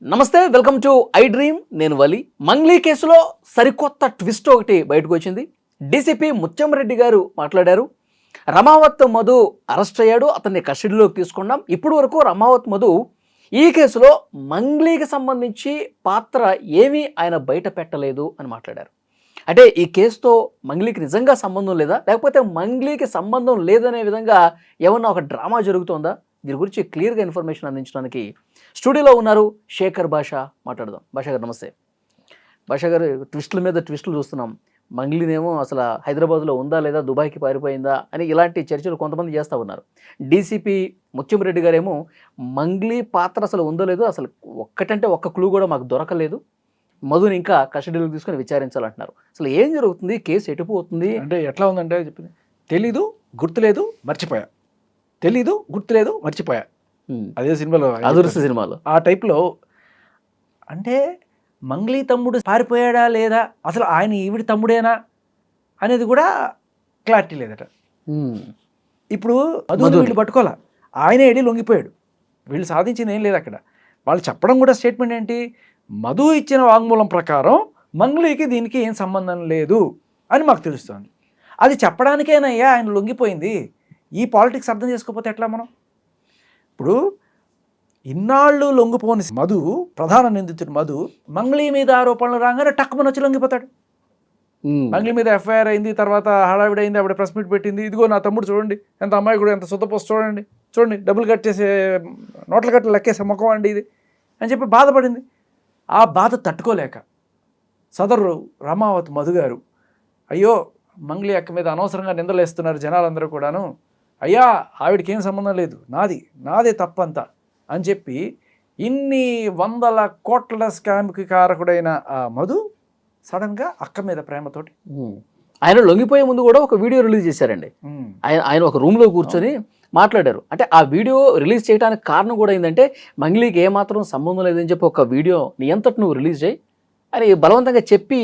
నమస్తే, welcome to I dream. నేను వలి. మంగ్లీ కేసులో సరికొత్త ట్విస్ట్ ఒకటి బయటకు వచ్చింది. డీసీపీ ముత్యంరెడ్డి గారు మాట్లాడారు. రమావత్ మధు అరెస్ట్ అయ్యాడు, అతన్ని కస్టడీలోకి తీసుకున్నాం. ఇప్పటి వరకు రమావత్ మధు ఈ కేసులో మంగ్లీకి సంబంధించి పాత్ర ఏమీ ఆయన బయట పెట్టలేదు అని మాట్లాడారు. అంటే ఈ కేసుతో మంగ్లీకి నిజంగా సంబంధం లేదా, లేకపోతే మంగ్లీకి సంబంధం లేదనే విధంగా ఏమన్నా ఒక డ్రామా జరుగుతోందా? దీని గురించి క్లియర్గా ఇన్ఫర్మేషన్ అందించడానికి స్టూడియోలో ఉన్నారు శేఖర్ భాషా. మాట్లాడదాం. భాషా గారు నమస్తే. భాషా గారు, ట్విస్టుల మీద ట్విస్టులు చూస్తున్నాం. మంగ్లీనేమో అసలు హైదరాబాద్లో ఉందా లేదా, దుబాయ్కి పారిపోయిందా అని ఇలాంటి చర్చలు కొంతమంది చేస్తూ ఉన్నారు. డీసీపీ ముత్యంరెడ్డి గారేమో మంగ్లీ పాత్ర అసలు ఉందో లేదో, అసలు ఒక్కటంటే ఒక్క క్లూ కూడా మాకు దొరకలేదు, మధుని ఇంకా కస్టడీలోకి తీసుకొని విచారించాలంటున్నారు. అసలు ఏం జరుగుతుంది, కేసు ఎటుపోతుంది అంటే ఎట్లా ఉందంటే చెప్పింది, తెలీదు, గుర్తులేదు, మర్చిపోయా, తెలీదు, గుర్తులేదు, మర్చిపోయా. అదే సినిమాలో, అదృశ్య సినిమాలో ఆ టైప్లో. అంటే మంగ్లీ తమ్ముడు పారిపోయాడా లేదా, అసలు ఆయన ఈవిడి తమ్ముడేనా అనేది కూడా క్లారిటీ లేదట. ఇప్పుడు మధుని వీళ్ళు పట్టుకోవాలా, ఆయనే వెళ్ళి లొంగిపోయాడు. వీళ్ళు సాధించింది ఏం లేదు అక్కడ. వాళ్ళు చెప్పడం కూడా స్టేట్మెంట్ ఏంటి, మధు ఇచ్చిన వాంగ్మూలం ప్రకారం మంగ్లీకి దీనికి ఏం సంబంధం లేదు అని మాకు తెలుస్తుంది. అది చెప్పడానికేనయ్యా ఆయన లొంగిపోయింది. ఈ పాలిటిక్స్ అర్థం చేసుకోకపోతే ఎట్లా మనం? ఇప్పుడు ఇన్నాళ్ళు లొంగిపోని మధు, ప్రధాన నిందితుడు మధు, మంగ్లీ మీద ఆరోపణలు రాగానే టక్కుమని వచ్చి లొంగిపోతాడు. మంగ్లీ మీద ఎఫ్ఐఆర్ అయింది, తర్వాత హడావిడైంది, ఆవిడ ప్రెస్ మీట్ పెట్టింది, ఇదిగో నా తమ్ముడు చూడండి ఎంత అమ్మాయి కూడా ఎంత సొత్తపోస్ట్ చూడండి, చూడండి డబ్బులు కట్టేసే నోట్ల కట్టలు లెక్కేసే ముఖం అండి ఇది అని చెప్పి బాధపడింది. ఆ బాధ తట్టుకోలేక సదరు రమావత్ మధు గారు, అయ్యో మంగ్లీ అక్క మీద అనవసరంగా నిందలేస్తున్నారు జనాలందరూ కూడాను, అయ్యా ఆవిడకి ఏం సంబంధం లేదు, నాదే తప్పంతా అని చెప్పి ఇన్ని వందల కోట్ల స్కామ్కి కారకుడైన ఆ మధు సడన్గా అక్క మీద ప్రేమతోటి ఆయన లొంగిపోయే ముందు కూడా ఒక వీడియో రిలీజ్ చేశారండి. ఆయన ఒక రూమ్లో కూర్చొని మాట్లాడారు. అంటే ఆ వీడియో రిలీజ్ చేయడానికి కారణం కూడా ఏంటంటే, మంగ్లీకి ఏమాత్రం సంబంధం లేదని చెప్పి ఒక వీడియో నీ అంతటి నువ్వు రిలీజ్ చేయి అని బలవంతంగా చెప్పి.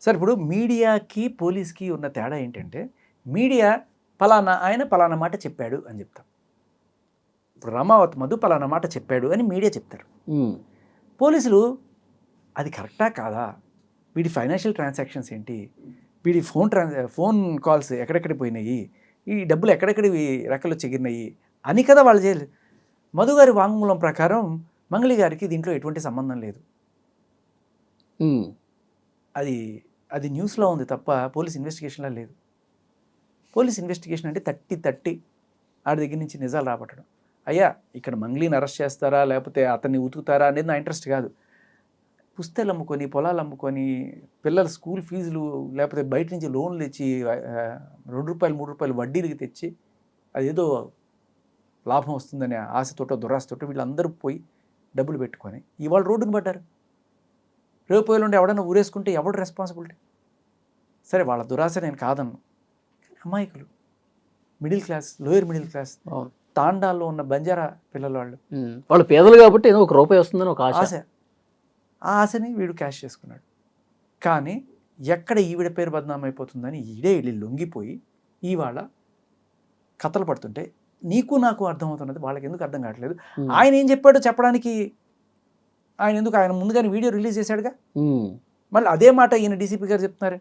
సార్, ఇప్పుడు మీడియాకి పోలీస్కి ఉన్న తేడా ఏంటంటే, మీడియా ఆయన పలానా మాట చెప్పాడు అని చెప్తాం. ఇప్పుడు రమావత్ మధు పలానా మాట చెప్పాడు అని మీడియా చెప్తారు. పోలీసులు అది కరెక్టా కాదా, వీడి ఫైనాన్షియల్ ట్రాన్సాక్షన్స్ ఏంటి, వీడి ఫోన్ కాల్స్ ఎక్కడెక్కడికి పోయినాయి, ఈ డబ్బులు ఎక్కడెక్కడి రెక్కలు చెగిరినాయి అని కదా వాళ్ళు చేయలేదు. మధు గారి వాంగ్మూలం ప్రకారం మంగ్లీ గారికి దీంట్లో ఎటువంటి సంబంధం లేదు. అది న్యూస్లో ఉంది తప్ప పోలీస్ ఇన్వెస్టిగేషన్లో లేదు. పోలీస్ ఇన్వెస్టిగేషన్ అంటే తట్టి ఆడి దగ్గర నుంచి నిజాలు రాబట్టడం. అయ్యా ఇక్కడ మంగ్లీని అరెస్ట్ చేస్తారా లేకపోతే అతన్ని ఉతుకుతారా అనేది నా ఇంట్రెస్ట్ కాదు. పుస్తకాలు అమ్ముకొని, పొలాలు అమ్ముకొని, పిల్లల స్కూల్ ఫీజులు లేకపోతే బయట నుంచి లోన్లు తెచ్చి ₹2, ₹3 వడ్డీలకి తెచ్చి అదేదో లాభం వస్తుందని ఆశతోటో దురాశతోటో వీళ్ళందరూ పోయి డబ్బులు పెట్టుకొని ఇవాళ రోడ్డును పడ్డారు. రేపోయిలుండి ఎవడన్నా ఊరేసుకుంటే ఎవడు రెస్పాన్సిబిలిటీ? సరే, వాళ్ళ దురాశ నేను కాదన్ను, అమాయకులు, middle class, lower middle class, తాండాల్లో ఉన్న బంజారా పిల్లల వాళ్ళు పేదలు కాబట్టి ఏదో ₹1 వస్తుందని ఒక ఆశ. ఆ ఆశని వీడు క్యాష్ చేసుకున్నాడు. కానీ ఎక్కడ ఈవిడ పేరు బదనాం అయిపోతుందని ఈడే వెళ్ళి లొంగిపోయి ఇవాళ కథలు పడుతుంటే నీకు నాకు అర్థమవుతున్నది, వాళ్ళకి ఎందుకు అర్థం కావట్లేదు? ఆయన ఏం చెప్పాడో చెప్పడానికి ఆయన ముందుగానే వీడియో రిలీజ్ చేశాడుగా. మళ్ళీ అదే మాట ఈయన డీసీపీ గారు చెప్తున్నారు,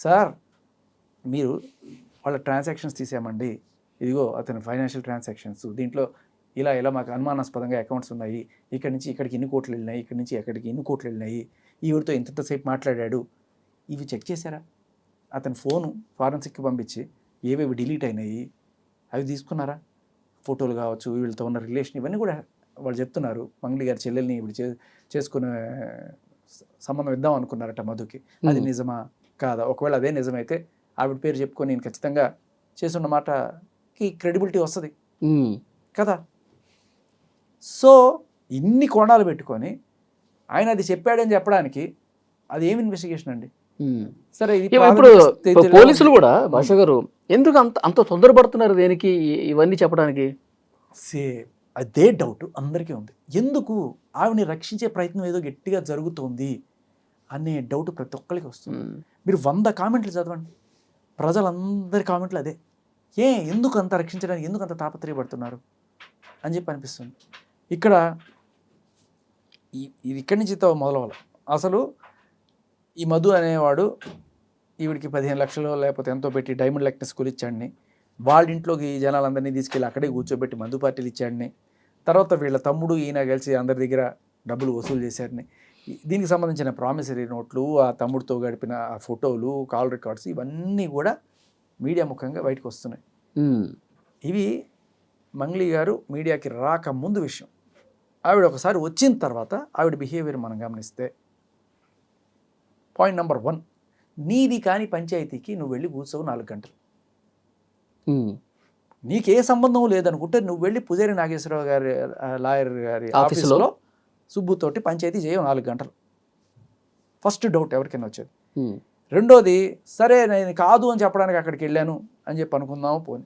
సార్ మీరు వాళ్ళ ట్రాన్సాక్షన్స్ తీసామండి, ఇదిగో అతని ఫైనాన్షియల్ ట్రాన్సాక్షన్స్, దీంట్లో ఇలా మాకు అనుమానాస్పదంగా అకౌంట్స్ ఉన్నాయి, ఇక్కడి నుంచి ఇక్కడికి ఇన్ని కోట్లు వెళ్ళినాయి, ఇక్కడి నుంచి ఎక్కడికి ఇన్ని కోట్లు వెళ్ళినాయి, ఈవిడితో ఇంతసేపు మాట్లాడాడు, ఇవి చెక్ చేశారా? అతని ఫోను ఫారెన్సిక్కి పంపించి ఏవేవి డిలీట్ అయినాయి అవి తీసుకున్నారా? ఫోటోలు కావచ్చు, వీళ్ళతో ఉన్న రిలేషన్, ఇవన్నీ కూడా వాళ్ళు చెప్తున్నారు. మంగ్లీ గారి చెల్లెల్ని ఇప్పుడు చేసుకునే సంబంధం ఇద్దాం అనుకున్నారట మధుకి. అది నిజమా కాదా? ఒకవేళ అదే నిజమైతే ఆవిడ పేరు చెప్పుకొని నేను ఖచ్చితంగా చేసున్న మాటకి క్రెడిబిలిటీ వస్తుంది కదా. సో ఇన్ని కోణాలు పెట్టుకొని ఆయన అది చెప్పాడని చెప్పడానికి అది ఏమి ఇన్వెస్టిగేషన్ అండి? సరే, ఇప్పుడు పోలీసులు కూడా భాష గారు ఎందుకు అంత తొందరపడుతున్నారు దేనికి ఇవన్నీ చెప్పడానికి? అదే డౌట్ అందరికీ ఉంది. ఎందుకు ఆవిడని రక్షించే ప్రయత్నం ఏదో గట్టిగా జరుగుతోంది అనే డౌట్ ప్రతి ఒక్కరికి వస్తుంది. మీరు 100 కామెంట్లు చదవండి, ప్రజలందరి కామెంట్లు అదే. ఎందుకు అంత రక్షించడానికి ఎందుకు అంత తాపత్రయపడుతున్నారు అని చెప్పి అనిపిస్తుంది. ఇక్కడ ఇది ఇక్కడి నుంచి మొదలవ్వాలి. అసలు ఈ మధు అనేవాడు ఈవిడికి 15 లక్షలు లేకపోతే ఎంతో పెట్టి డైమండ్ లెక్న స్కూల్ ఇచ్చాడని, వాళ్ళ ఇంట్లోకి ఈ జనాలందరినీ తీసుకెళ్ళి అక్కడే కూర్చోబెట్టి మందు పార్టీలు ఇచ్చాడని, తర్వాత వీళ్ళ తమ్ముడు ఈయన కలిసి అందరి దగ్గర డబ్బులు వసూలు చేశారని, దీనికి సంబంధించిన ప్రామిసరీ నోట్లు, ఆ తమ్ముడితో గడిపిన ఆ ఫోటోలు, కాల్ రికార్డ్స్ ఇవన్నీ కూడా మీడియా ముఖంగా బయటకు వస్తున్నాయి. ఇవి మంగ్లీ గారు మీడియాకి రాకముందు విషయం. ఆవిడ ఒకసారి వచ్చిన తర్వాత ఆవిడ బిహేవియర్ మనం గమనిస్తే, పాయింట్ నెంబర్ 1, నీది కాని పంచాయతీకి నువ్వు వెళ్ళి కూర్చోవు 4 గంటలు. నీకే సంబంధం లేదనుకుంటే నువ్వు వెళ్ళి పుజారి నాగేశ్వరరావు గారి లాయర్ గారి ఆఫీసులో సుబ్బుతోటి పంచాయతీ చేయవు 4 గంటలు. ఫస్ట్ డౌట్ ఎవరికైనా వచ్చేది. రెండోది, సరే నేను కాదు అని చెప్పడానికి అక్కడికి వెళ్ళాను అని చెప్పి అనుకుందాము. పోని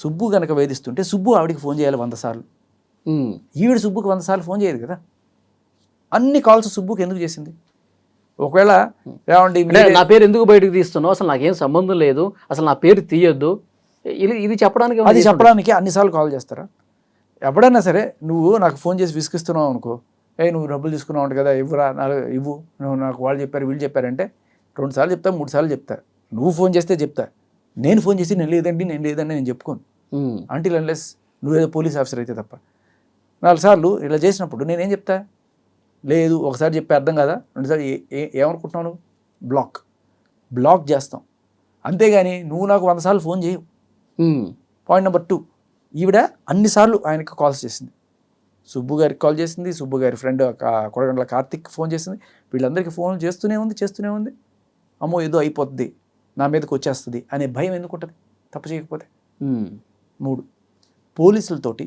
సుబ్బు కనుక వేధిస్తుంటే సుబ్బు ఆవిడికి ఫోన్ చేయాలి 100 సార్లు. ఈవిడ సుబ్బుకి 100 సార్లు ఫోన్ చేయదు కదా. అన్ని కాల్స్ సుబ్బుకి ఎందుకు చేసింది? ఒకవేళ ఏమండి నా పేరు ఎందుకు బయటకు తీస్తున్నావు, అసలు నాకేం సంబంధం లేదు, అసలు నా పేరు తీయొద్దు, ఇది చెప్పడానికి, అది చెప్పడానికి అన్నిసార్లు కాల్ చేస్తారా? ఎప్పుడైనా సరే నువ్వు నాకు ఫోన్ చేసి విసిగిస్తున్నావు అనుకో, నువ్వు డబ్బులు తీసుకున్నావు అంట కదా, ఇవ్వరా, ఇవ్వు, నువ్వు నాకు వాళ్ళు చెప్పారు వీళ్ళు చెప్పారంటే 2 సార్లు చెప్తా, 3 సార్లు చెప్తా. నువ్వు ఫోన్ చేస్తే చెప్తా, నేను ఫోన్ చేసి నేను లేదండి నేను చెప్పుకోను. అంటిల్ అన్లెస్ నువ్వేదో పోలీస్ ఆఫీసర్ అయితే తప్ప. 4 సార్లు ఇలా చేసినప్పుడు నేనేం చెప్తా? లేదు, ఒకసారి చెప్పి అర్థం కదా, 2 సార్లు ఏమనుకుంటున్నావు? బ్లాక్ చేస్తాం. అంతేగాని నువ్వు నాకు 100 సార్లు ఫోన్ చేయవు. పాయింట్ నెంబర్ 2, ఈవిడ అన్నిసార్లు ఆయనకి కాల్స్ చేసింది. సుబ్బు గారికి కాల్ చేసింది, సుబ్బు గారి ఫ్రెండ్ కొడగండ్ల కార్తిక్ ఫోన్ చేసింది. వీళ్ళందరికీ ఫోన్లు చేస్తూనే ఉంది. అమ్మో ఏదో అయిపోతుంది, నా మీదకి వచ్చేస్తుంది అనే భయం ఎందుకు ఉంటుంది తప్పు చేయకపోతే? 3, పోలీసులతోటి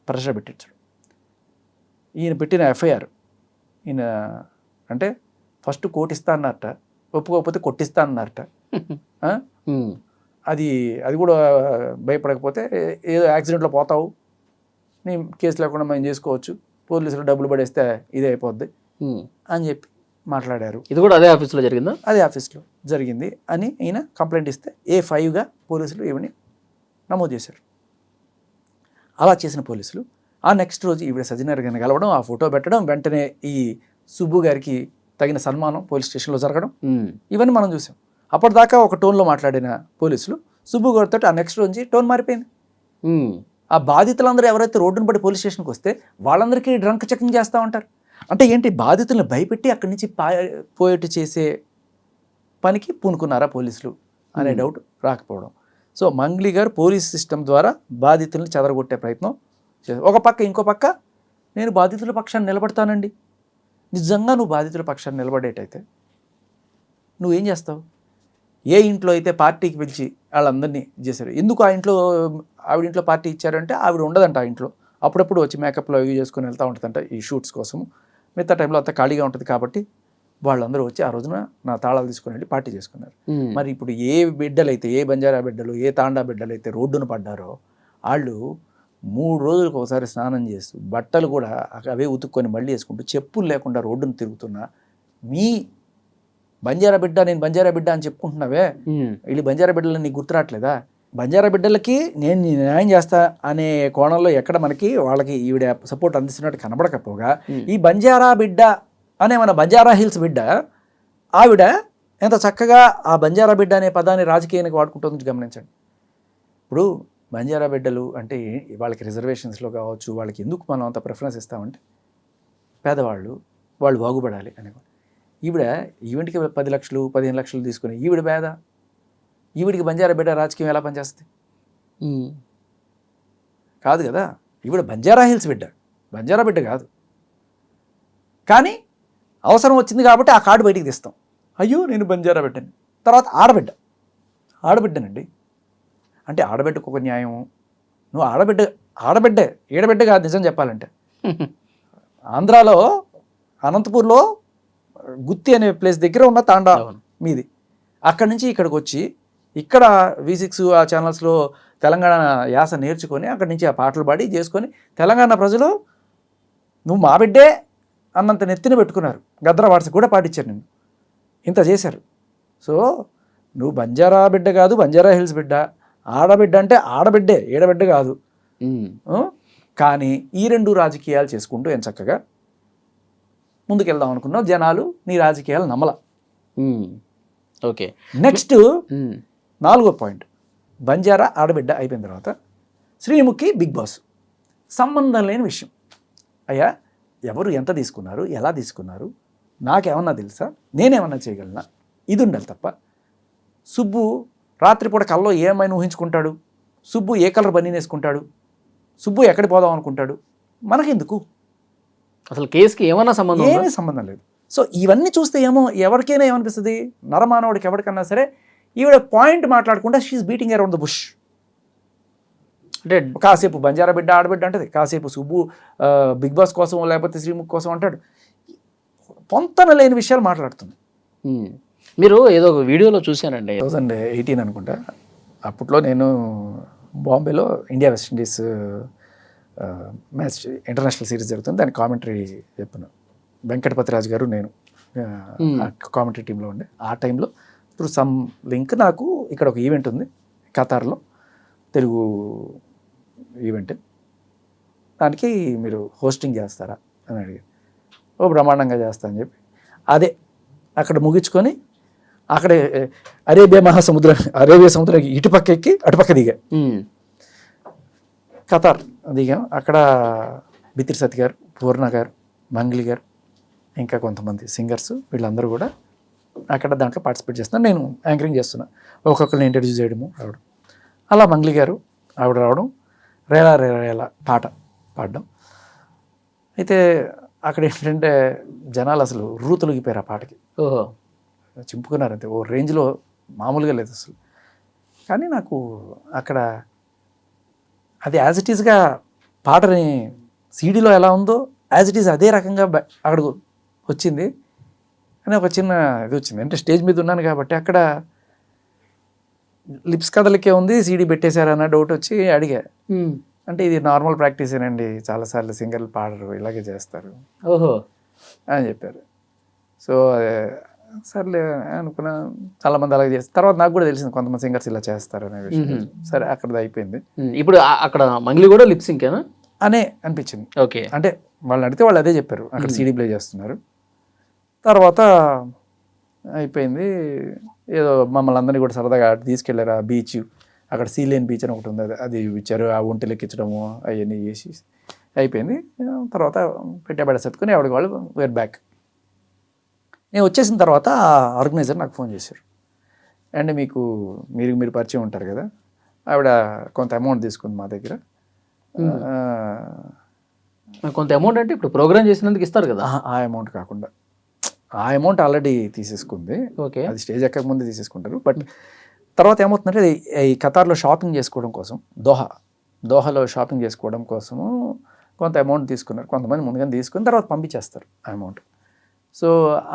ప్రెషర్ పెట్టించడం. ఈయన పెట్టిన ఎఫ్ఐఆర్, ఈయన అంటే ఫస్ట్ కోర్టు ఇస్తా అన్నారట, ఒప్పుకోకపోతే కొట్టిస్తా అన్నారట. అది కూడా భయపడకపోతే ఏదో యాక్సిడెంట్లో పోతావు, నీ కేసు లేకుండా మేము చేసుకోవచ్చు, పోలీసులు డబ్బులు పడేస్తే ఇదే అయిపోద్ది అని చెప్పి మాట్లాడారు. ఇది కూడా అదే ఆఫీస్లో జరిగిందా? అదే ఆఫీస్లో జరిగింది అని ఈయన కంప్లైంట్ ఇస్తే A5గా పోలీసులు ఈవిని నమోదు చేశారు. అలా చేసిన పోలీసులు ఆ నెక్స్ట్ రోజు ఈవిడ సజ్జనర్ గారిని కలవడం, ఆ ఫోటో పెట్టడం, వెంటనే ఈ సుబ్బు గారికి తగిన సన్మానం పోలీస్ స్టేషన్లో జరగడం, ఇవన్నీ మనం చూసాం. అప్పటిదాకా ఒక టోన్లో మాట్లాడిన పోలీసులు సుబ్బు గారితో ఆ నెక్స్ట్ రోజు టోన్ మారిపోయింది. ఆ బాధితులందరూ ఎవరైతే రోడ్డును పడి పోలీస్ స్టేషన్కి వస్తే వాళ్ళందరికీ డ్రంక్ చెకింగ్ చేస్తూ ఉంటారు. అంటే ఏంటి, బాధితులను భయపెట్టి అక్కడి నుంచి పోయేట్టు చేసే పనికి పూనుకున్నారా పోలీసులు అనే డౌట్ రాకపోవడం. సో మంగ్లీ గారు పోలీస్ సిస్టమ్ ద్వారా బాధితులను చెదరగొట్టే ప్రయత్నం చేశారు. ఒక పక్క, ఇంకో పక్క నేను బాధితుల పక్షాన్ని నిలబడతానండి. నిజంగా నువ్వు బాధితుల పక్షాన్ని నిలబడేటైతే నువ్వేం చేస్తావు? ఏ ఇంట్లో అయితే పార్టీకి పిలిచి వాళ్ళందరినీ చేశారు, ఎందుకు ఆ ఇంట్లో ఆవిడ ఇంట్లో పార్టీ ఇచ్చారంటే ఆవిడ ఉండదంట ఆ ఇంట్లో, అప్పుడప్పుడు వచ్చి మేకప్లో అవి చేసుకుని వెళ్తూ ఉంటుందంట ఈ షూట్స్ కోసం. మిగతా టైంలో అంతా ఖాళీగా ఉంటుంది కాబట్టి వాళ్ళందరూ వచ్చి ఆ రోజున నా తాళాలు తీసుకుని వెళ్ళి పార్టీ చేసుకున్నారు. మరి ఇప్పుడు ఏ బిడ్డలైతే, ఏ బంజారా బిడ్డలు, ఏ తాండా బిడ్డలు అయితే రోడ్డున పడ్డారో వాళ్ళు 3 రోజులకు ఒకసారి స్నానం చేస్తూ బట్టలు కూడా అవే ఉతుక్కొని మళ్ళీ వేసుకుంటూ చెప్పులు లేకుండా రోడ్డును తిరుగుతున్నా మీ బంజారా బిడ్డ, నేను బంజారా బిడ్డ అని చెప్పుకుంటున్నావే, వీళ్ళు బంజారా బిడ్డలని నీకు గుర్తురాట్లేదా? బంజారా బిడ్డలకి నేను న్యాయం చేస్తా అనే కోణంలో ఎక్కడ మనకి వాళ్ళకి ఈవిడ సపోర్ట్ అందిస్తున్నట్టు కనబడకపోగా, ఈ బంజారా బిడ్డ అనే మన బంజారా హిల్స్ బిడ్డ ఆవిడ ఎంత చక్కగా ఆ బంజారా బిడ్డ అనే పదాన్ని రాజకీయానికి వాడుకుంటుంది గమనించండి. ఇప్పుడు బంజారా బిడ్డలు అంటే వాళ్ళకి రిజర్వేషన్స్లో కావచ్చు, వాళ్ళకి ఎందుకు మనం అంత ప్రిఫరెన్స్ ఇస్తామంటే పేదవాళ్ళు, వాళ్ళు బాగుపడాలి అని. ఈవిడికి 10 లక్షలు 15 లక్షలు తీసుకుని ఈవిడ పేద, ఈవిడికి బంజారా బిడ్డ రాజకీయం ఎలా పనిచేస్తుంది? కాదు కదా. ఈవిడ బంజారా హిల్స్ బిడ్డ, బంజారా బిడ్డ కాదు. కానీ అవసరం వచ్చింది కాబట్టి ఆ కార్డు బయటికి తీస్తాం, అయ్యో నేను బంజారా బిడ్డని. తర్వాత ఆడబిడ్డనండి అంటే ఆడబిడ్డకు ఒక న్యాయం. నువ్వు ఆడబిడ్డే, ఈడబిడ్డ కాదు నిజం చెప్పాలంటే. ఆంధ్రాలో అనంతపూర్లో గుత్తి అనే ప్లేస్ దగ్గర ఉన్న తాండా మీది, అక్కడి నుంచి ఇక్కడికి వచ్చి ఇక్కడ V6 ఆ ఛానల్స్లో తెలంగాణ యాస నేర్చుకొని అక్కడి నుంచి ఆ పాటలు పాడి చేసుకొని తెలంగాణ ప్రజలు నువ్వు మా బిడ్డే అన్నంత నెత్తిన పెట్టుకున్నారు. గద్ర వాట్స్ కూడా పాటించారు, నేను ఇంత చేశారు. సో నువ్వు బంజారా బిడ్డ కాదు, బంజారా హిల్స్ బిడ్డ, ఆడబిడ్డ అంటే ఆడబిడ్డే, ఈడబిడ్డ కాదు. ఉమ్. కానీ ఈ రెండు రాజకీయాలు చేసుకుంటూ చక్కగా ముందుకెళ్దాం అనుకున్నావు. జనాలు నీ రాజకీయాలు నమ్మల. ఓకే. నెక్స్ట్ 4వ పాయింట్, బంజారా ఆడబిడ్డ అయిపోయిన తర్వాత శ్రీముఖి బిగ్ బాస్. సంబంధం లేని విషయం. అయ్యా, ఎవరు ఎంత తీసుకున్నారు, ఎలా తీసుకున్నారు, నాకేమన్నా తెలుసా, నేనేమన్నా చేయగలనా, ఇది ఉండాలి తప్ప. సుబ్బు రాత్రిపూట కల్లో ఏమైనా ఊహించుకుంటాడు, సుబ్బు ఏ కలర్ బన్నీ వేసుకుంటాడు, సుబ్బు ఎక్కడికి పోదాం అనుకుంటాడు, మనకెందుకు? అసలు కేసుకి ఏమన్నా సంబంధం ఉందా? ఏమీ సంబంధం లేదు. సో ఇవన్నీ చూస్తే ఎవరికైనా ఏమనిపిస్తుంది, నరమానవుడికి ఎవరికన్నా సరే, ఈవిడ పాయింట్ మాట్లాడకుండా she is beating around the bush. అంటే కాసేపు బంజారా బిడ్డ ఆడబిడ్డ అంటది, కాసేపు సుబ్బు బిగ్ బాస్ కోసం లేకపోతే శ్రీముఖ్ కోసం అంటాడు. పొంతన లేని విషయాలు మాట్లాడుతుంది. మీరు ఏదో ఒక వీడియోలో చూశానండి, 2018 అనుకుంటా. అప్పట్లో నేను బాంబేలో India West Indies match international series జరుగుతుంది, దాని కామెంటరీ చెప్పాను. వెంకటపతిరాజు గారు నేను కామెంటరీ టీంలో ఉండే. ఆ టైంలో త్రూ సమ్ లింక్ నాకు ఇక్కడ ఒక ఈవెంట్ ఉంది ఖతార్లో, తెలుగు ఈవెంట్, దానికి మీరు హోస్టింగ్ చేస్తారా అని అడిగారు. ఓ బ్రహ్మాండంగా చేస్తా అని చెప్పి అదే అక్కడ ముగించుకొని అక్కడే అరేబియా సముద్రం ఇటుపక్క ఎక్కి అటుపక్క దిగా ఖతార్ దిగాం. అక్కడ బిత్తిరి సత్ గారు, పూర్ణ గారు, మంగ్లీ గారు, ఇంకా కొంతమంది సింగర్స్, వీళ్ళందరూ కూడా అక్కడ దాంట్లో పార్టిసిపేట్ చేస్తున్నారు. నేను యాంకరింగ్ చేస్తున్నా, ఒక్కొక్కరిని ఇంట్రడ్యూస్ చేయడము రావడం. అలా మంగ్లీ గారు ఆవిడ రావడం, రేలా రేలా పాట పాడడం. అయితే అక్కడ ఏంటంటే జనాలు అసలు రూతులుగిపోయారు ఆ పాటకి. ఓహో, చింపుకున్నారు అంతే, ఓ రేంజ్లో మామూలుగా లేదు అసలు. కానీ నాకు అక్కడ అది యాజ్ ఇట్ ఈస్గా పాటని సీడీలో ఎలా ఉందో యాజ్ ఇట్ ఈస్ అదే రకంగా అక్కడ వచ్చింది అని ఒక చిన్న ఇది వచ్చింది. అంటే స్టేజ్ మీద ఉన్నాను కాబట్టి అక్కడ లిప్స్ కథలకే ఉంది, సీడీ పెట్టేశారన్న డౌట్ వచ్చి అడిగా. అంటే ఇది నార్మల్ ప్రాక్టీసేనండి, చాలాసార్లు సింగర్లు పాడరు, ఇలాగే చేస్తారు ఓహో అని చెప్పారు. సో సర్లే అనుకున్నా, చాలామంది అలాగే చేస్తారు. తర్వాత నాకు కూడా తెలిసింది కొంతమంది సింగర్స్ ఇలా చేస్తారు అనే విషయం. సరే అక్కడది అయిపోయింది. ఇప్పుడు అక్కడ మంగ్లీ కూడా లిప్ సింకేనా అనే అనిపించింది. ఓకే, అంటే వాళ్ళని అడిగితే వాళ్ళు అదే చెప్పారు, అక్కడ సీడీ ప్లే చేస్తున్నారు. తర్వాత అయిపోయింది. ఏదో మమ్మల్ని అందరినీ కూడా సరదాగా తీసుకెళ్లారు ఆ బీచ్, అక్కడ సీలేన్ బీచ్ అని ఒకటి ఉంది, అది ఇచ్చారు. ఆ ఒంటెలు ఎక్కించడము అవన్నీ చేసి అయిపోయింది. తర్వాత పెట్టబడి సర్దుకొని ఆవిడకి వాళ్ళు వేర్ బ్యాక్. నేను వచ్చేసిన తర్వాత ఆర్గనైజర్ నాకు ఫోన్ చేశారు. అండ్ మీరు పరిచయం ఉంటారు కదా, ఆవిడ కొంత అమౌంట్ తీసుకుంది మా దగ్గర. కొంత అమౌంట్ అంటే ఇప్పుడు ప్రోగ్రామ్ చేసినందుకు ఇస్తారు కదా, ఆ అమౌంట్ కాకుండా ఆ అమౌంట్ ఆల్రెడీ తీసేసుకుంది. ఓకే, అది స్టేజ్ ఎక్కక ముందే తీసేసుకుంటారు. బట్ తర్వాత ఏమవుతుందంటే ఈ ఖతార్లో షాపింగ్ చేసుకోవడం కోసం, దోహాలో షాపింగ్ చేసుకోవడం కోసము కొంత అమౌంట్ తీసుకున్నారు. కొంతమంది ముందుగానే తీసుకుని తర్వాత పంపించేస్తారు ఆ అమౌంట్. సో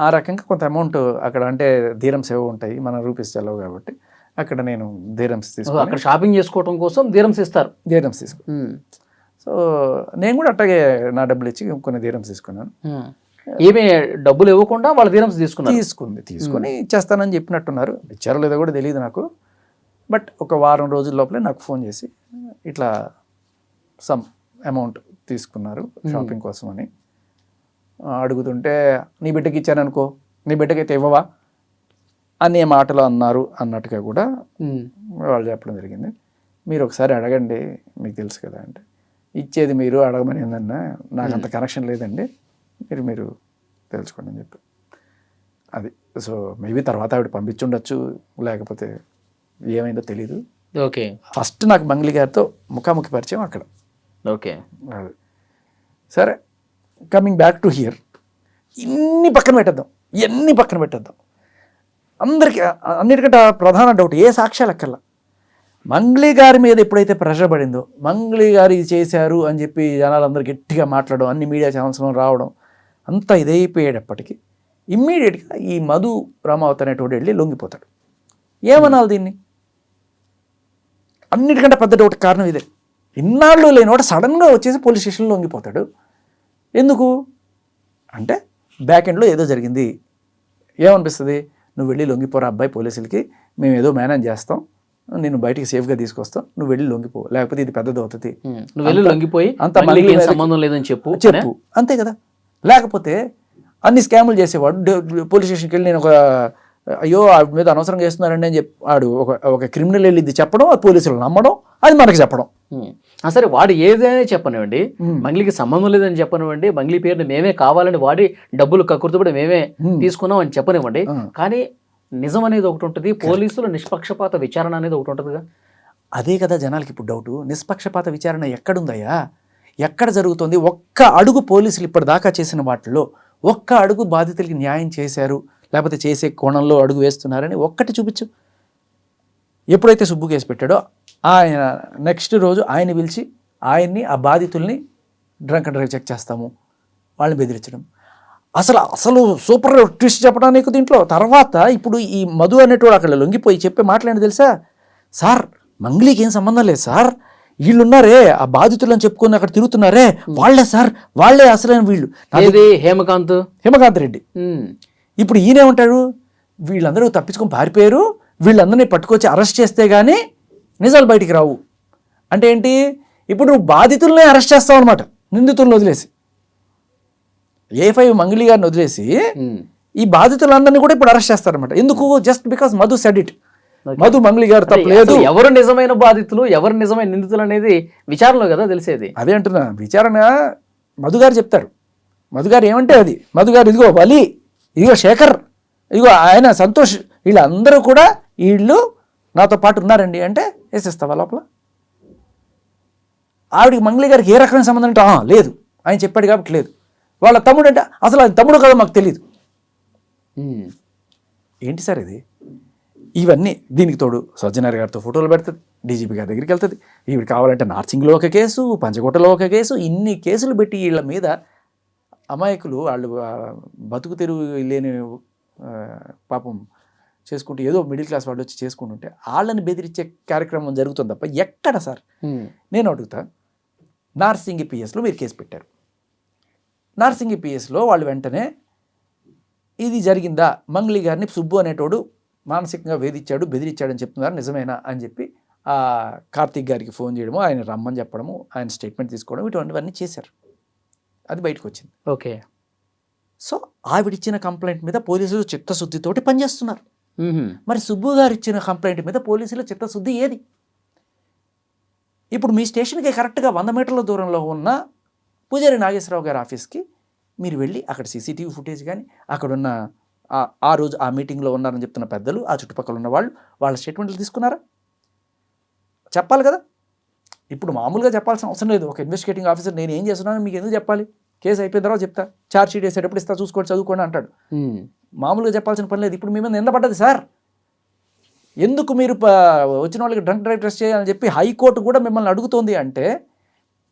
ఆ రకంగా కొంత అమౌంట్ అక్కడ, అంటే ధీరమ్స్ ఏవో ఉంటాయి, మన రూపీస్ చెల్లవు కాబట్టి అక్కడ నేను ధీరమ్స్ తీసుకుని అక్కడ షాపింగ్ చేసుకోవడం కోసం ధీరమ్స్ ఇస్తారు. ధీరమ్స్ తీసుకుని సో నేను కూడా అట్లాగే నా డబ్బులు ఇచ్చి కొన్ని ధీరమ్స్ తీసుకున్నాను. ఏమీ డబ్బులు ఇవ్వకుండా వాళ్ళ ధీరమ్స్ తీసుకొని ఇచ్చేస్తానని చెప్పినట్టున్నారు. ఇచ్చారో లేదో కూడా తెలియదు నాకు. బట్ ఒక వారం రోజుల లోపలే నాకు ఫోన్ చేసి ఇట్లా సమ్ అమౌంట్ తీసుకున్నారు షాపింగ్ కోసం అని అడుగుతుంటే, నీ బిడ్డకి ఇచ్చాననుకో, నీ బిడ్డకైతే ఇవ్వవా అనే మాటలు అన్నారు అన్నట్టుగా కూడా వాళ్ళు చెప్పడం జరిగింది. మీరు ఒకసారి అడగండి, మీకు తెలుసు కదా అంటే, ఇచ్చేది మీరు, అడగమని ఏందన్నా, నాకు అంత కనెక్షన్ లేదండి, మీరు తెలుసుకోండి అని చెప్పి అది. సో మేబీ తర్వాత ఆవిడ పంపించుండొచ్చు, లేకపోతే ఏమైందో తెలీదు. ఓకే, ఫస్ట్ నాకు మంగ్లీ గారితో ముఖాముఖి పరిచయం అక్కడ. ఓకే, అది సరే. కమింగ్ బ్యాక్ టు హియర్, ఇన్ని పక్కన పెట్టేద్దాం. అందరికీ అన్నిటికంటే ప్రధాన డౌట్, ఏ సాక్ష్యాలు అక్కర్లా, మంగ్లీ గారి మీద ఎప్పుడైతే ప్రెషర్ పడిందో, మంగ్లీ గారు ఇది చేశారు అని చెప్పి జనాలందరూ గట్టిగా మాట్లాడడం, అన్ని మీడియా ఛానల్స్లో రావడం, అంతా ఇదైపోయేటప్పటికీ ఇమ్మీడియట్గా ఈ మధు రామావత్ అనేటోడు వెళ్ళి లొంగిపోతాడు. ఏమనాలి దీన్ని? అన్నిటికంటే పెద్ద డౌట్ కారణం ఇదే. ఇన్నాళ్ళు లేనివాడు సడన్గా వచ్చేసి పోలీస్ స్టేషన్లో లొంగిపోతాడు. ఎందుకు అంటే బ్యాక్ ఎండ్లో ఏదో జరిగింది. ఏమనిపిస్తుంది, నువ్వు వెళ్ళి లొంగిపోరా అబ్బాయి పోలీసులకి, మేము ఏదో మేనేజ్ చేస్తాం, నేను బయటికి సేఫ్గా తీసుకొస్తాను, నువ్వు వెళ్ళి లొంగిపో, లేకపోతే ఇది పెద్దది అవుతుంది, నువ్వు వెళ్ళి లొంగిపోయి అంత మంగ్లీకి ఏం మంగ్లీ సంబంధం లేదని చెప్పు. అంతే కదా. లేకపోతే అన్ని స్కాములు చేసేవాడు పోలీస్ స్టేషన్కి వెళ్ళి నేను ఒక అయ్యో ఆవిడ మీద అనవసరంగా చేస్తున్నారండి అని చెప్పి వాడు ఒక క్రిమినల్ వెళ్ళి ఇది చెప్పడం, పోలీసులు నమ్మడం, అది మనకి చెప్పడం. సరే వాడు ఏదైనా చెప్పనివ్వండి, మంగ్లీకి సంబంధం లేదని చెప్పనివ్వండి, మంగ్లీ పేరుని మేమే కావాలని వాడి డబ్బులు కక్కుర్తిపడి మేమే తీసుకున్నాం అని చెప్పనివ్వండి, కానీ నిజం అనేది ఒకటి ఉంటుంది, పోలీసులు నిష్పక్షపాత విచారణ అనేది ఒకటి ఉంటుందిగా. అదే కదా జనాలకి ఇప్పుడు డౌట్. నిష్పక్షపాత విచారణ ఎక్కడుందయ్యా, ఎక్కడ జరుగుతుంది? ఒక్క అడుగు పోలీసులు ఇప్పటిదాకా చేసిన వాటిలో ఒక్క అడుగు బాధితులకి న్యాయం చేశారు, లేకపోతే చేసే కోణంలో అడుగు వేస్తున్నారని ఒక్కటి చూపించు. ఎప్పుడైతే సుబ్బు కేసు పెట్టాడో ఆయన నెక్స్ట్ రోజు ఆయన పిలిచి ఆయన్ని ఆ బాధితుల్ని డ్రంక్ అండ్ డ్రైవ్ చెక్ చేస్తాము, వాళ్ళని బెదిరించడం. అసలు సూపర్ ట్విస్ట్ చెప్పడానికి దీంట్లో. తర్వాత ఇప్పుడు ఈ మధు అనేటోడు అక్కడ లొంగిపోయి చెప్పే మాట్లాడి తెలుసా, సార్ మంగ్లీకి ఏం సంబంధం లేదు సార్, వీళ్ళున్నారే ఆ బాధితులను చెప్పుకొని అక్కడ తిరుగుతున్నారే వాళ్ళే సార్, వాళ్ళే అసలైన వీళ్ళు. హేమకాంత్ రెడ్డి. ఇప్పుడు ఈయనేమంటాడు, వీళ్ళందరూ తప్పించుకొని పారిపోయారు, వీళ్ళందరినీ పట్టుకొచ్చి అరెస్ట్ చేస్తే కానీ నిజాలు బయటికి రావు అంటే ఏంటి? ఇప్పుడు నువ్వు బాధితులనే అరెస్ట్ చేస్తావు అనమాట, నిందితులను వదిలేసి. A5 మంగ్లీ గారిని వదిలేసి ఈ బాధితులందరినీ కూడా ఇప్పుడు అరెస్ట్ చేస్తారనమాట. ఎందుకు? Just because Madhu said it. Madhu Mangli గారు తప్పలేదు. ఎవరు నిజమైన బాధితులు, ఎవరు నిజమైన నిందితులు అనేది విచారణలో కదా తెలిసేది. అదే అంటున్నా, విచారణ మధు గారు చెప్తారు. మధు గారు ఏమంటే అది, మధు గారు ఇదిగో వలి, ఇదిగో శేఖర్, ఇదిగో ఆయన సంతోష్, వీళ్ళందరూ కూడా వీళ్ళు నాతో పాటు ఉన్నారండి అంటే వేసేస్తావా లోపల? ఆవిడికి మంగ్లీ గారికి ఏ రకమైన సంబంధం అంటే లేదు, ఆయన చెప్పాడు కాబట్టి లేదు. వాళ్ళ తమ్ముడు అంటే అసలు అది తమ్ముడు కదా మాకు తెలియదు. ఏంటి సార్ ఇది? ఇవన్నీ దీనికి తోడు సజ్జనార్ గారితో ఫోటోలు పెడుతుంది, డీజీపీ గారి దగ్గరికి వెళ్తుంది, ఈవిడ కావాలంటే నార్సింగ్లో ఒక కేసు, పంచకోటలో ఒక కేసు, ఇన్ని కేసులు పెట్టి వీళ్ళ మీద అమాయకులు వాళ్ళు బతుకు తెరువు లేని పాపం చేసుకుంటూ ఏదో మిడిల్ క్లాస్ వాళ్ళు వచ్చి చేసుకుంటుంటే వాళ్ళని బెదిరించే కార్యక్రమం జరుగుతుంది తప్ప ఎక్కడ సార్? నేను అడుగుతా, నార్సింగి పిఎస్లో మీరు కేసు పెట్టారు, నార్సింగి పిఎస్లో వాళ్ళు వెంటనే ఇది జరిగిందా, మంగ్లీ గారిని సుబ్బు అనేటోడు మానసికంగా వేధించాడు, బెదిరించాడని చెప్తున్నారు, నిజమేనా అని చెప్పి ఆ కార్తీక్ గారికి ఫోన్ చేయడము, ఆయన రమ్మని చెప్పడము, ఆయన స్టేట్మెంట్ తీసుకోవడం, ఇటువంటివన్నీ చేశారు. అది బయటకు వచ్చింది. ఓకే. సో ఆవిడిచ్చిన కంప్లైంట్ మీద పోలీసులు చిత్తశుద్ధితోటి పనిచేస్తున్నారు. మరి సుబ్బు గారు ఇచ్చిన కంప్లైంట్ మీద పోలీసుల చిత్తశుద్ధి ఏది? ఇప్పుడు మీ స్టేషన్కి కరెక్ట్గా 100 మీటర్ల దూరంలో ఉన్న పూజారి నాగేశ్వరరావు గారి ఆఫీస్కి మీరు వెళ్ళి అక్కడ సీసీటీవీ ఫుటేజ్ కానీ అక్కడున్న ఆ రోజు ఆ మీటింగ్లో ఉన్నారని చెప్తున్న పెద్దలు, ఆ చుట్టుపక్కల ఉన్న వాళ్ళు, వాళ్ళ స్టేట్మెంట్లు తీసుకున్నారా? చెప్పాలి కదా. ఇప్పుడు మామూలుగా చెప్పాల్సిన అవసరం లేదు. ఒక ఇన్వెస్టిగేటింగ్ ఆఫీసర్ నేను ఏం చేస్తున్నాను మీకు ఎందుకు చెప్పాలి, కేసు అయిపోయిన తర్వాత చెప్తా, ఛార్జ్ షీట్ వేసేటప్పుడు ఇస్తా, చూసుకోండి చదువుకోండి అంటాడు. మామూలుగా చెప్పాల్సిన పని లేదు. ఇప్పుడు మీ మీద నింద పడ్డది సార్, ఎందుకు మీరు వచ్చిన వాళ్ళకి డ్రంక్ డ్రైవ్ టెస్ట్ చేయాలని చెప్పి హైకోర్టు కూడా మిమ్మల్ని అడుగుతోంది అంటే,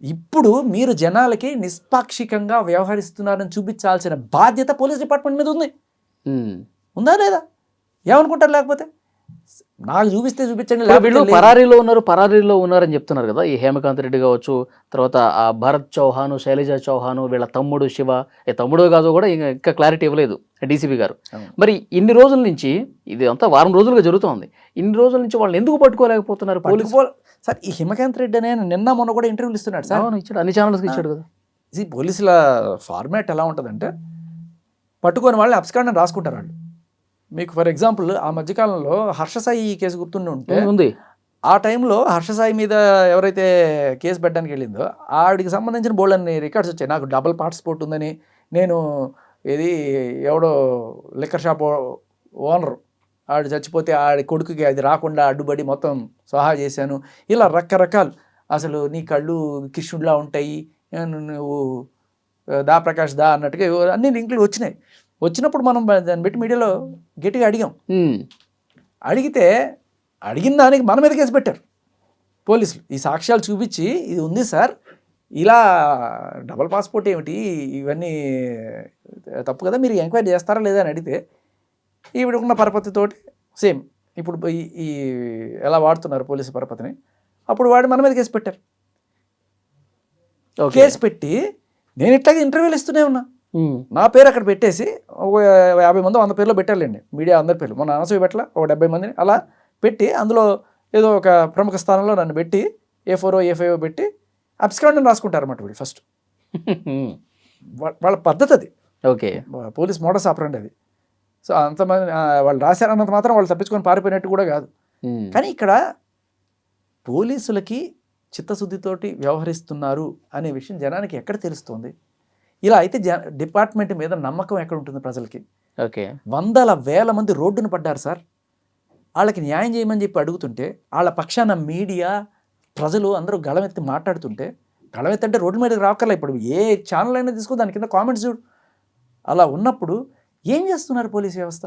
ఇప్పుడు మీరు జనాలకి నిష్పాక్షికంగా వ్యవహరిస్తున్నారని చూపించాల్సిన బాధ్యత పోలీస్ డిపార్ట్మెంట్ మీద ఉంది. ఉందా లేదా? ఏమనుకుంటారు? లేకపోతే నాకు చూపిస్తే చూపించండి. వీళ్ళు పరారీలో ఉన్నారని చెప్తున్నారు కదా, ఈ హేమకాంత్ రెడ్డి కావచ్చు, తర్వాత ఆ భరత్ చౌహాను, శైలజ చౌహాను, వీళ్ళ తమ్ముడు శివ, తమ్ముడు కాదు కూడా ఇంకా క్లారిటీ ఇవ్వలేదు డీసీపీ గారు. మరి ఇన్ని రోజుల నుంచి, ఇది అంతా వారం రోజులుగా జరుగుతోంది, ఇన్ని రోజుల నుంచి వాళ్ళని ఎందుకు పట్టుకోలేకపోతున్నారు పోలీసు? సార్ ఈ హేమకాంత్ రెడ్డి అనే నిన్న మొన్న కూడా ఇంటర్వ్యూలు ఇస్తున్నాడు సార్. ఇచ్చాడు, అన్ని ఛానల్స్కి ఇచ్చాడు కదా. ఈ పోలీసుల ఫార్మాట్ ఎలా ఉంటుందంటే, పట్టుకొని వాళ్ళని అబ్స్కాండ్ రాసుకుంటారు వాళ్ళు. మీకు ఫర్ ఎగ్జాంపుల్ ఆ మధ్యకాలంలో హర్షసాయి కేసు గుర్తుండి ఉంటే ఉంది, ఆ టైంలో హర్షసాయి మీద ఎవరైతే కేసు పెట్టడానికి వెళ్ళిందో ఆవిడికి సంబంధించిన బోల్డన్ని రికార్డ్స్ వచ్చాయి. నాకు డబుల్ పార్టిసిపేట్ ఉందని, నేను ఇది ఎవడో లిక్కర్ షాప్ ఓనరు ఆవిడ చచ్చిపోతే ఆడి కొడుకుకి అది రాకుండా అడ్డుపడి మొత్తం సహా చేశాను, ఇలా రకరకాలు. అసలు నీ కళ్ళు కిష్ణుడిలా ఉంటాయి, నువ్వు దా ప్రకాష్ దా అన్నట్టుగా అన్ని లింకులు వచ్చినాయి. వచ్చినప్పుడు మనం దాన్ని పెట్టి మీడియాలో గట్టిగా అడిగాం. అడిగితే అడిగిన దానికి మన మీద కేసు పెట్టారు పోలీసులు. ఈ సాక్ష్యాలు చూపించి ఇది ఉంది సార్, ఇలా డబల్ పాస్పోర్ట్ ఏమిటి, ఇవన్నీ తప్పు కదా, మీరు ఎంక్వైరీ చేస్తారా లేదా అని అడిగితే ఈవిడకున్న పరపతితోటి సేమ్ ఇప్పుడు ఈ ఎలా వాడుతున్నారు పోలీసు పరపతిని, అప్పుడు వాడు మన మీద కేసు పెట్టారు. కేసు పెట్టి నేను ఇట్లాగే ఇంటర్వ్యూలు ఇస్తూనే ఉన్నా, నా పేరు అక్కడ పెట్టేసి 50 మంది 100 పేర్లో పెట్టాలండి, మీడియా అందరి పేర్లు. మొన్న అనసూయ పెట్టల ఒక 70 మందిని అలా పెట్టి అందులో ఏదో ఒక ప్రముఖ స్థానంలో నన్ను పెట్టి A4 A5 పెట్టి అబ్స్కాండ్ అని రాసుకుంటారు అన్నమాట వీళ్ళు ఫస్ట్. వాళ్ళ పద్ధతి అది, ఓకే. పోలీస్ మోడస్ ఆపరండి అది. సో అంతమంది వాళ్ళు రాశారన్నంత మాత్రం వాళ్ళు తప్పించుకొని పారిపోయినట్టు కూడా కాదు. కానీ ఇక్కడ పోలీసులకి చిత్తశుద్ధితోటి వ్యవహరిస్తున్నారు అనే విషయం జనానికి ఎక్కడ తెలుస్తుంది? ఇలా అయితే డిపార్ట్మెంట్ మీద నమ్మకం ఎక్కడ ఉంటుంది ప్రజలకి? ఓకే. వందల వేల మంది రోడ్డున పడ్డారు సార్. వాళ్ళకి న్యాయం చేయమని చెప్పి అడుగుతుంటే వాళ్ళ పక్షాన మీడియా ప్రజలు అందరూ గళమెత్తి మాట్లాడుతుంటే, గళమెత్తి అంటే రోడ్డు మీదకి రాకర్లా, ఇప్పుడు ఏ ఛానల్ అయినా తీసుకో దాని కింద కామెంట్స్ చూడు. అలా ఉన్నప్పుడు ఏం చేస్తున్నారు పోలీస్ వ్యవస్థ?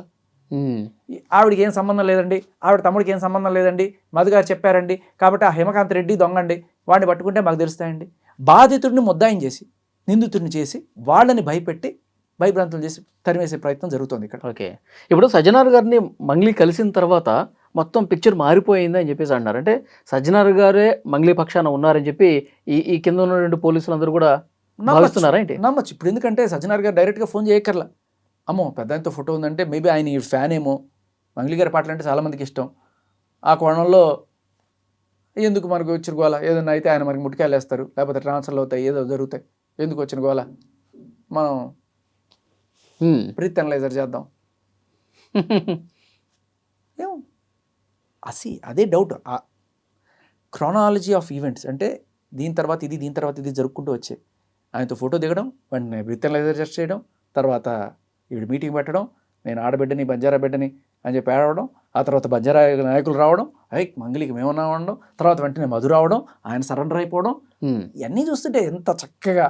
ఆవిడకి ఏం సంబంధం లేదండి, ఆవిడ తమ్ముడికి ఏం సంబంధం లేదండి, మధు గారు చెప్పారండి కాబట్టి ఆ హిమకాంత్ రెడ్డి దొంగండి, వాడిని పట్టుకుంటే మాకు తెలుస్తాయండి. బాధితుడిని ముద్దాయం చేసి నిందితుడిని చేసి వాళ్ళని భయపెట్టి భయభ్రాంతులు చేసి తరిమేసే ప్రయత్నం జరుగుతుంది ఇక్కడ. ఓకే. ఇప్పుడు సజ్జనార్ గారిని మంగ్లీ కలిసిన తర్వాత మొత్తం పిక్చర్ మారిపోయింది అని చెప్పేసి అంటున్నారు. అంటే సజ్జనార్ గారే మంగ్లీ పక్షాన ఉన్నారని చెప్పి ఈ కింద ఉన్న పోలీసులు అందరూ కూడా భావిస్తున్నారా ఏంటి? నమ్మచ్చు. ఇప్పుడు ఎందుకంటే సజ్జనార్ గారు డైరెక్ట్గా ఫోన్ చేయక్కర్లా. అమ్మో పెద్ద ఆయనతో ఫోటో ఉందంటే మేబీ ఆయన ఈ ఫ్యాన్ ఏమో, మంగ్లీ గారి పాటలు అంటే చాలామందికి ఇష్టం. ఆ కోణంలో ఎందుకు మనకు వచ్చిన గోల, ఏదన్నా అయితే ఆయన మనకి ముట్టికాయలు వేస్తారు, లేకపోతే ట్రాన్స్ఫర్లు అవుతాయి, ఏదో జరుగుతాయి, ఎందుకు వచ్చిన గోల, మనం బ్రీత్ అనలైజర్ చేద్దాం. ఏమో అదే డౌట్. క్రానాలజీ ఆఫ్ ఈవెంట్స్ అంటే దీని తర్వాత ఇది, దీని తర్వాత ఇది జరుపుకుంటూ వచ్చాయి. ఆయనతో ఫోటో దిగడం, వెంటనే బ్రీత్ అనలైజర్ టెస్ట్ చేయడం, తర్వాత వీడు మీటింగ్ పెట్టడం, నేను ఆడబిడ్డని బంజారా బిడ్డని అని చెప్పి ఆడవడం, ఆ తర్వాత బంజారా నాయకులు రావడం, మంగ్లీకి మేమన్నా ఉండడం, తర్వాత వెంటనే మధు రావడం, ఆయన సరెండర్ అయిపోవడం, ఇవన్నీ చూస్తుంటే ఎంత చక్కగా.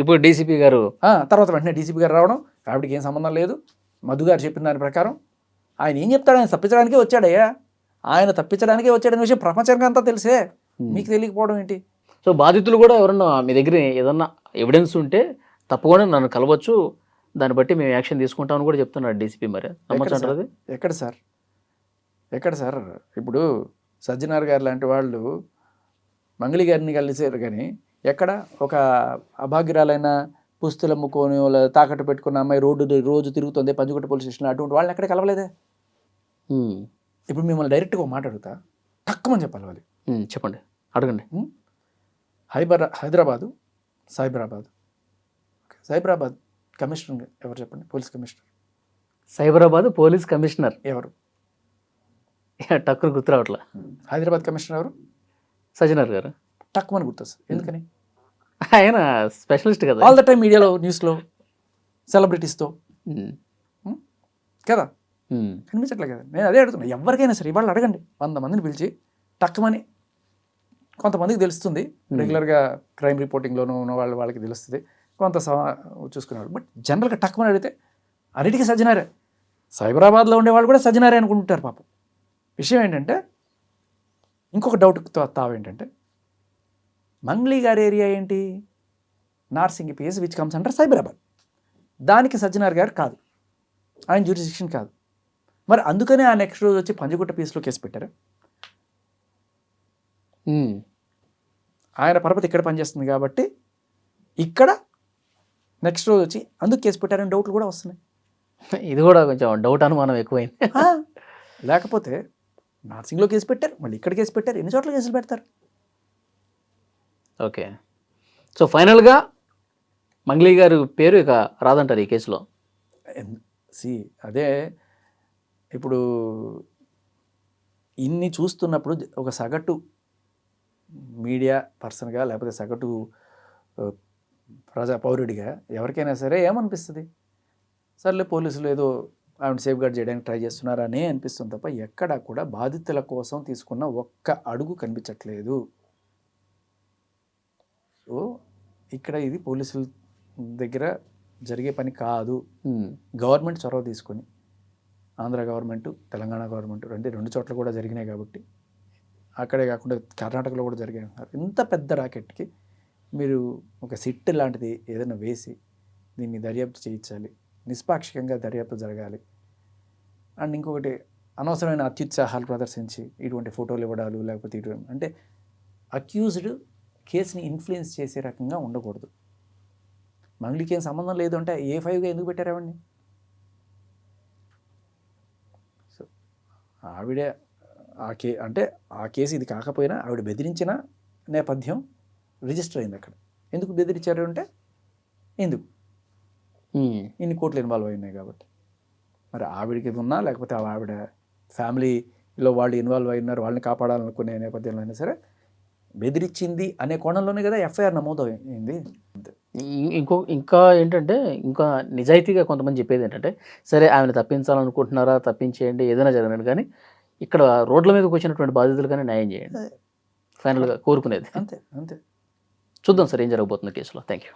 ఇప్పుడు డీసీపీ గారు తర్వాత వెంటనే డీసీపీ గారు రావడం, ఆవిడకి ఏం సంబంధం లేదు, మధు గారు చెప్పిన దాని ప్రకారం ఆయన ఏం చెప్తాడు, ఆయన తప్పించడానికే వచ్చాడయ్యా, ఆయన తప్పించడానికే వచ్చాడనే విషయం ప్రపంచానికి అంతా తెలిసే, మీకు తెలియకపోవడం ఏంటి? సో బాధితులు కూడా ఎవరన్నా మీ దగ్గర ఏదన్నా ఎవిడెన్స్ ఉంటే తప్పకుండా నన్ను కలవచ్చు, దాన్ని బట్టి మేము యాక్షన్ తీసుకుంటామని కూడా చెప్తున్నాడు డీసీపీ. మరి నమ్మచ్చంటారు? ఎక్కడ సార్ ఇప్పుడు సజ్జనార్ గారు లాంటి వాళ్ళు మంగళి గారిని కలిసారు, కానీ ఎక్కడ ఒక అభాగ్యురాలైన పుస్తులు అమ్ముకొని తాకట్టు పెట్టుకున్న అమ్మాయి రోజు తిరుగుతుంది పంజగుట్ట పోలీస్ స్టేషన్లో, అటువంటి వాళ్ళని ఎక్కడ కలవలేదే. ఇప్పుడు మిమ్మల్ని డైరెక్ట్గా ఒక మాట అడుగుతా, తక్కువని చెప్పాలి వాళ్ళు. చెప్పండి, అడగండి. సైబరాబాద్ కమిషనర్ ఎవరు చెప్పండి? Police commissioner. Cyberabad police commissioner ఎవరు? టక్కును గుర్తు రావట్లా. హైదరాబాద్ కమిషనర్ ఎవరు? సజ్జనార్ గారు. టక్కుమని గుర్తొస్తుంది. ఎందుకని? ఆయన స్పెషలిస్ట్ కదా. ఆల్ ద టైమ్ మీడియాలో, న్యూస్లో, సెలబ్రిటీస్తో కదా కనిపించట్లే కదా. నేను అదే అడుగుతున్నా, ఎవరికైనా సరే ఇవాళ అడగండి, 100 మందిని పిలిచి టక్కుమని, కొంతమందికి తెలుస్తుంది, రెగ్యులర్గా క్రైమ్ రిపోర్టింగ్లోనూ ఉన్న వాళ్ళకి తెలుస్తుంది, కొంత చూసుకునేవాళ్ళు. బట్ జనరల్గా టక్కుమని అడిగితే అన్నిటికీ సజ్జనారే. సైబరాబాద్లో ఉండేవాళ్ళు కూడా సజ్జనారే అనుకుంటుంటారు పాపం. విషయం ఏంటంటే, ఇంకొక డౌట్ తావేంటంటే, మంగ్లీ గారి ఏరియా ఏంటి? నార్సింగి పిఎస్ విచ్ కమ్స్ అంటారు సైబరాబాద్. దానికి సజ్జనార్ గారు కాదు, ఆయన జ్యూరిస్డిక్షన్ కాదు. మరి అందుకనే ఆ నెక్స్ట్ రోజు వచ్చి పంజగుట్ట పిఎస్లో కేసు పెట్టారు. ఆయన పరపతి ఇక్కడ పనిచేస్తుంది కాబట్టి ఇక్కడ నెక్స్ట్ రోజు వచ్చి అందుకు కేసు పెట్టారని డౌట్లు కూడా వస్తున్నాయి. ఇది కూడా కొంచెం డౌట్, అనుమానం ఎక్కువైంది. లేకపోతే నార్సింగ్లో కేసు పెట్టారు, మళ్ళీ ఇక్కడ కేసు పెట్టారు, ఎన్ని చోట్ల కేసులు పెడతారు? ఓకే. సో ఫైనల్గా మంగ్లీ గారి పేరు ఇక రాదంటారు ఈ కేసులో. అదే ఇప్పుడు ఇన్ని చూస్తున్నప్పుడు ఒక సగటు మీడియా పర్సన్గా, లేకపోతే సగటు పౌరుడిగా ఎవరికైనా సరే ఏమనిపిస్తుంది? సర్లే పోలీసులు ఏదో ఆవిడ సేఫ్ గార్డ్ చేయడానికి ట్రై చేస్తున్నారనే అనిపిస్తుంది తప్ప ఎక్కడా కూడా బాధితుల కోసం తీసుకున్న ఒక్క అడుగు కనిపించట్లేదు. సో ఇక్కడ ఇది పోలీసుల దగ్గర జరిగే పని కాదు. గవర్నమెంట్ చొరవ తీసుకొని, ఆంధ్ర గవర్నమెంట్, తెలంగాణ గవర్నమెంట్ రెండు చోట్ల కూడా జరిగినాయి కాబట్టి, అక్కడే కాకుండా కర్ణాటకలో కూడా జరిగాయి. ఇంత పెద్ద రాకెట్కి మీరు ఒక సిట్ లాంటిది ఏదైనా వేసి దీన్ని దర్యాప్తు చేయించాలి, నిష్పాక్షికంగా దర్యాప్తు జరగాలి. అండ్ ఇంకొకటి, అనవసరమైన అత్యుత్సాహాలు ప్రదర్శించి ఇటువంటి ఫోటోలు ఇవ్వడాలు, లేకపోతే ఇటువంటి అంటే అక్యూజ్డ్ కేసుని ఇన్ఫ్లుయెన్స్ చేసే రకంగా ఉండకూడదు. మంగ్లీకి ఏం సంబంధం లేదు అంటే A5గా ఎందుకు పెట్టారేవండి? సో ఆవిడే అంటే ఆ కేసు ఇది కాకపోయినా ఆవిడ బెదిరించిన నేపథ్యం రిజిస్టర్ అయింది అక్కడ. ఎందుకు బెదిరించారు అంటే ఎందుకు ఇన్ని కోట్లు ఇన్వాల్వ్ అయినాయి కాబట్టి. మరి ఆవిడకి ఉన్నా లేకపోతే ఆవిడ ఫ్యామిలీలో వాళ్ళు ఇన్వాల్వ్ అయినారు, వాళ్ళని కాపాడాలనుకునే నేపథ్యంలో అయినా సరే బెదిరించింది అనే కోణంలోనే కదా ఎఫ్ఐఆర్ నమోదు అయింది. ఇంకా ఏంటంటే ఇంకా నిజాయితీగా కొంతమంది చెప్పేది ఏంటంటే, సరే ఆమెను తప్పించాలనుకుంటున్నారా, తప్పించేయండి, ఏదైనా జరగనండి, కానీ ఇక్కడ రోడ్ల మీదకి వచ్చినటువంటి బాధితులు కానీ న్యాయం చేయండి ఫైనల్గా కోరుకునేది. అంతే. చూద్దాం సార్ ఏం జరగబోతుంది కేసులో. Thank you.